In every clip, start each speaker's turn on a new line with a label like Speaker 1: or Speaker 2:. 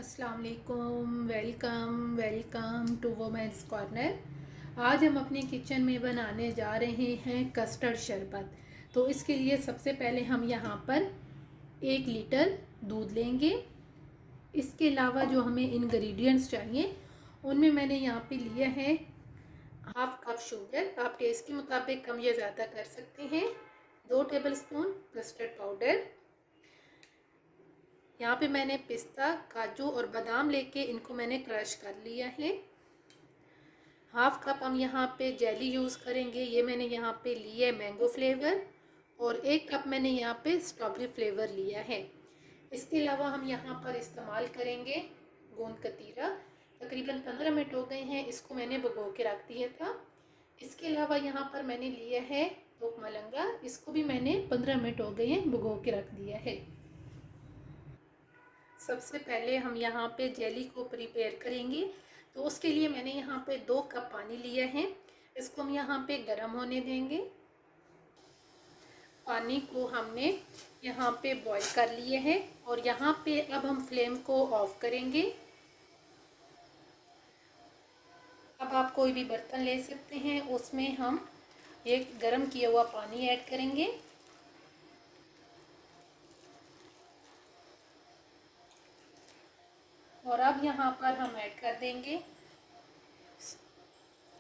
Speaker 1: अस्सलाम वालेकुम। Welcome to women's corner. आज हम अपने किचन में बनाने जा रहे हैं कस्टर्ड शरबत। तो इसके लिए सबसे पहले हम यहाँ पर 1 लीटर दूध लेंगे। इसके अलावा जो हमें इंग्रेडिएंट्स चाहिए उनमें मैंने यहाँ पे लिया है 1/2 कप शुगर। आप टेस्ट के मुताबिक कम या ज़्यादा कर सकते हैं। 2 टेबलस्पून कस्टर्ड पाउडर। यहाँ पे मैंने पिस्ता, काजू और बादाम लेके इनको मैंने क्रश कर लिया है। 1/2 कप हम यहाँ पे जेली यूज़ करेंगे। ये मैंने यहाँ पे लिया है मैंगो फ्लेवर और 1 कप मैंने यहाँ पे स्ट्रॉबेरी फ्लेवर लिया है। इसके अलावा हम यहाँ पर इस्तेमाल करेंगे गोंद कतीरा। तकरीबन 15 मिनट हो गए हैं, इसको मैंने भिगो के रख दिया था। इसके अलावा यहाँ पर मैंने लिया है तो मलंगा, इसको भी मैंने 15 मिनट हो गए हैं भिगो के रख दिया है। सबसे पहले हम यहाँ पे जेली को प्रिपेयर करेंगे। तो उसके लिए मैंने यहाँ पे 2 कप पानी लिया है। इसको हम यहाँ पे गर्म होने देंगे। पानी को हमने यहाँ पे बॉईल कर लिए है और यहाँ पे अब हम फ्लेम को ऑफ करेंगे। अब आप कोई भी बर्तन ले सकते हैं, उसमें हम ये गर्म किया हुआ पानी ऐड करेंगे। और अब यहाँ पर हम ऐड कर देंगे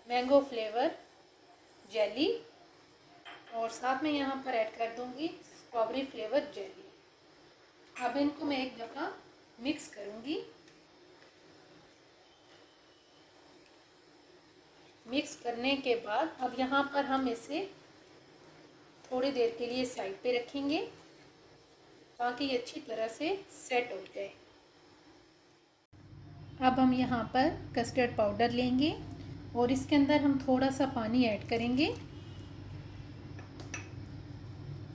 Speaker 1: मैंगो फ्लेवर जेली और साथ में यहाँ पर ऐड कर दूंगी स्ट्रॉबेरी फ्लेवर जेली। अब इनको मैं एक दफ़ा मिक्स करूंगी। मिक्स करने के बाद अब यहाँ पर हम इसे थोड़ी देर के लिए साइड पे रखेंगे ताकि ये अच्छी तरह से सेट हो जाए। अब हम यहाँ पर कस्टर्ड पाउडर लेंगे और इसके अंदर हम थोड़ा सा पानी ऐड करेंगे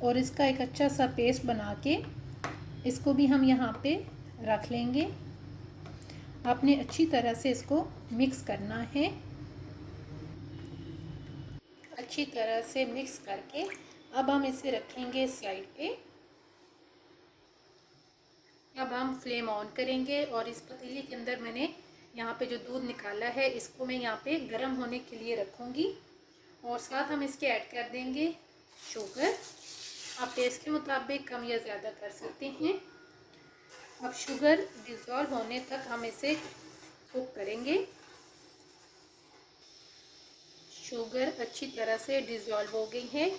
Speaker 1: और इसका एक अच्छा सा पेस्ट बना के इसको भी हम यहाँ पे रख लेंगे। आपने अच्छी तरह से इसको मिक्स करना है। अच्छी तरह से मिक्स करके अब हम इसे रखेंगे साइड पे। अब हम फ्लेम ऑन करेंगे और इस पतीली के अंदर मैंने यहाँ पे जो दूध निकाला है इसको मैं यहाँ पे गर्म होने के लिए रखूँगी और साथ हम इसके ऐड कर देंगे शुगर। आप टेस्ट के मुताबिक कम या ज़्यादा कर सकते हैं। अब शुगर डिज़ोल्व होने तक हम इसे कुक करेंगे। शुगर अच्छी तरह से डिज़ोल्व हो गई है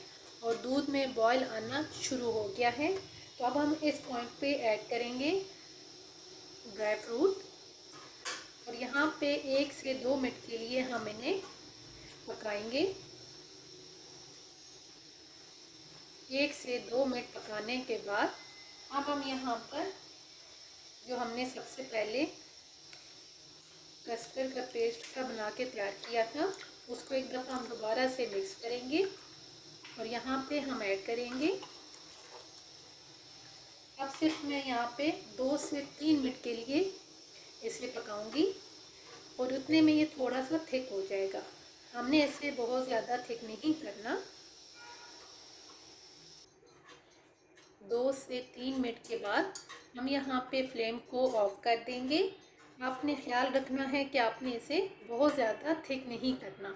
Speaker 1: और दूध में बॉयल आना शुरू हो गया है। तो अब हम इस पॉइंट पे ऐड करेंगे ड्राई फ्रूट और यहाँ पे 1 से 2 मिनट के लिए हम इन्हें पकाएंगे। 1 से 2 मिनट पकाने के बाद अब हम यहाँ पर जो हमने सबसे पहले कस्टर्ड का पेस्ट का बना के तैयार किया था उसको एक दफ़ा हम दोबारा से मिक्स करेंगे और यहाँ पे हम ऐड करेंगे। अब सिर्फ मैं यहाँ पे 2 से 3 मिनट के लिए इसे पकाऊंगी और उतने में ये थोड़ा सा थिक हो जाएगा। हमने इसे बहुत ज़्यादा थिक नहीं करना। 2 से 3 मिनट के बाद हम यहाँ पे फ्लेम को ऑफ कर देंगे। आपने ख्याल रखना है कि आपने इसे बहुत ज़्यादा थिक नहीं करना।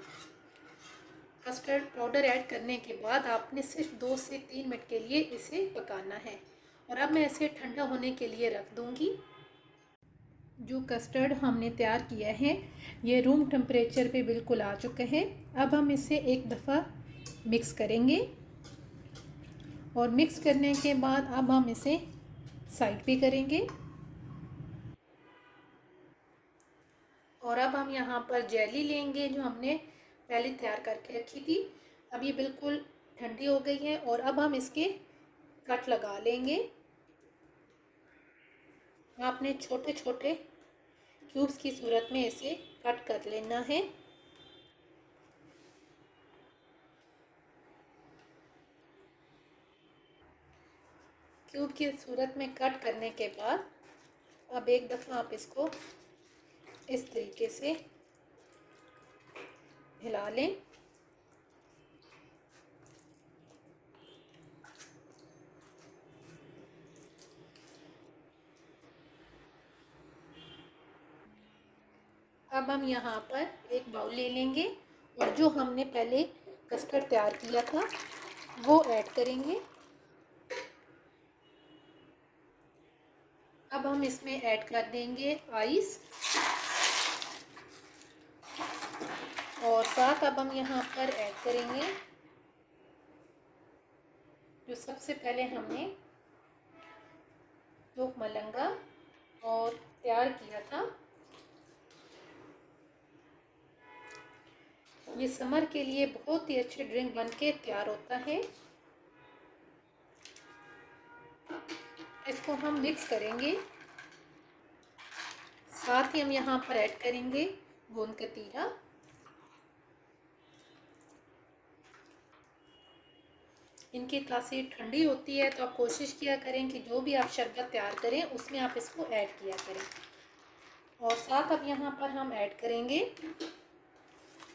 Speaker 1: कस्टर्ड पाउडर ऐड करने के बाद आपने सिर्फ 2 से 3 मिनट के लिए इसे पकाना है और अब मैं इसे ठंडा होने के लिए रख दूँगी। जो कस्टर्ड हमने तैयार किया है ये रूम टेम्परेचर पे बिल्कुल आ चुका है। अब हम इसे एक दफ़ा मिक्स करेंगे और मिक्स करने के बाद अब हम इसे साइड पे करेंगे। और अब हम यहाँ पर जेली लेंगे जो हमने पहले तैयार करके रखी थी। अब ये बिल्कुल ठंडी हो गई है और अब हम इसके कट लगा लेंगे। आपने छोटे छोटे क्यूब्स की सूरत में इसे कट कर लेना है। क्यूब की सूरत में कट करने के बाद अब एक दफ़ा आप इसको इस तरीके से हिला लें। अब हम यहाँ पर एक बाउल ले लेंगे और जो हमने पहले कस्टर्ड तैयार किया था वो ऐड करेंगे। अब हम इसमें ऐड कर देंगे आइस और साथ अब हम यहाँ पर ऐड करेंगे जो सबसे पहले हमने जो मलंगा और तैयार किया था। ये समर के लिए बहुत ही अच्छे ड्रिंक बनके तैयार होता है। इसको हम मिक्स करेंगे। साथ ही हम यहाँ पर ऐड करेंगे गोंद कतीरा। इनकी तासीर ठंडी होती है तो आप कोशिश किया करें कि जो भी आप शरबत तैयार करें उसमें आप इसको ऐड किया करें। और साथ अब यहाँ पर हम ऐड करेंगे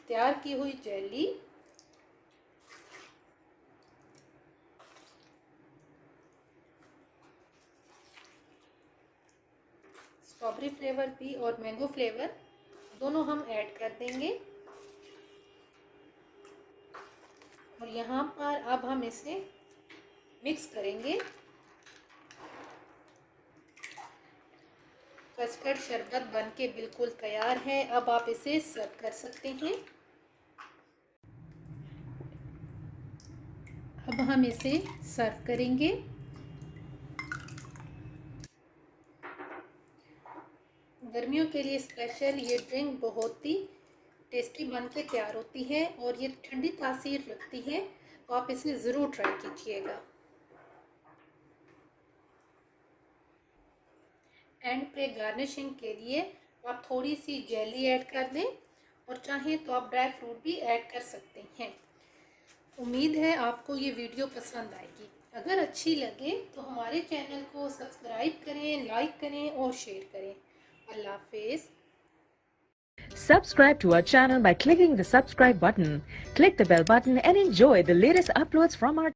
Speaker 1: तैयार की हुई जेली। स्ट्रॉबेरी फ्लेवर भी और मैंगो फ्लेवर दोनों हम ऐड कर देंगे। और यहाँ पर अब हम इसे मिक्स करेंगे। कस्टर्ड शरबत बनके बिल्कुल तैयार है। अब आप इसे सर्व कर सकते हैं। अब हम इसे सर्व करेंगे। गर्मियों के लिए स्पेशल ये ड्रिंक बहुत ही टेस्टी बन के तैयार होती है और ये ठंडी तासीर रखती है, तो आप इसे ज़रूर ट्राई कीजिएगा। एंड पे गार्निशिंग के लिए आप थोड़ी सी जेली ऐड कर दें और चाहें तो आप ड्राई फ्रूट भी ऐड कर सकते हैं। उम्मीद है आपको ये वीडियो पसंद आएगी। अगर अच्छी लगे तो हमारे चैनल को सब्सक्राइब करें, लाइक करें और शेयर करें। अल्लाह हाफिज़।
Speaker 2: Subscribe to our channel by clicking the subscribe button. Click the bell button and enjoy the latest uploads from our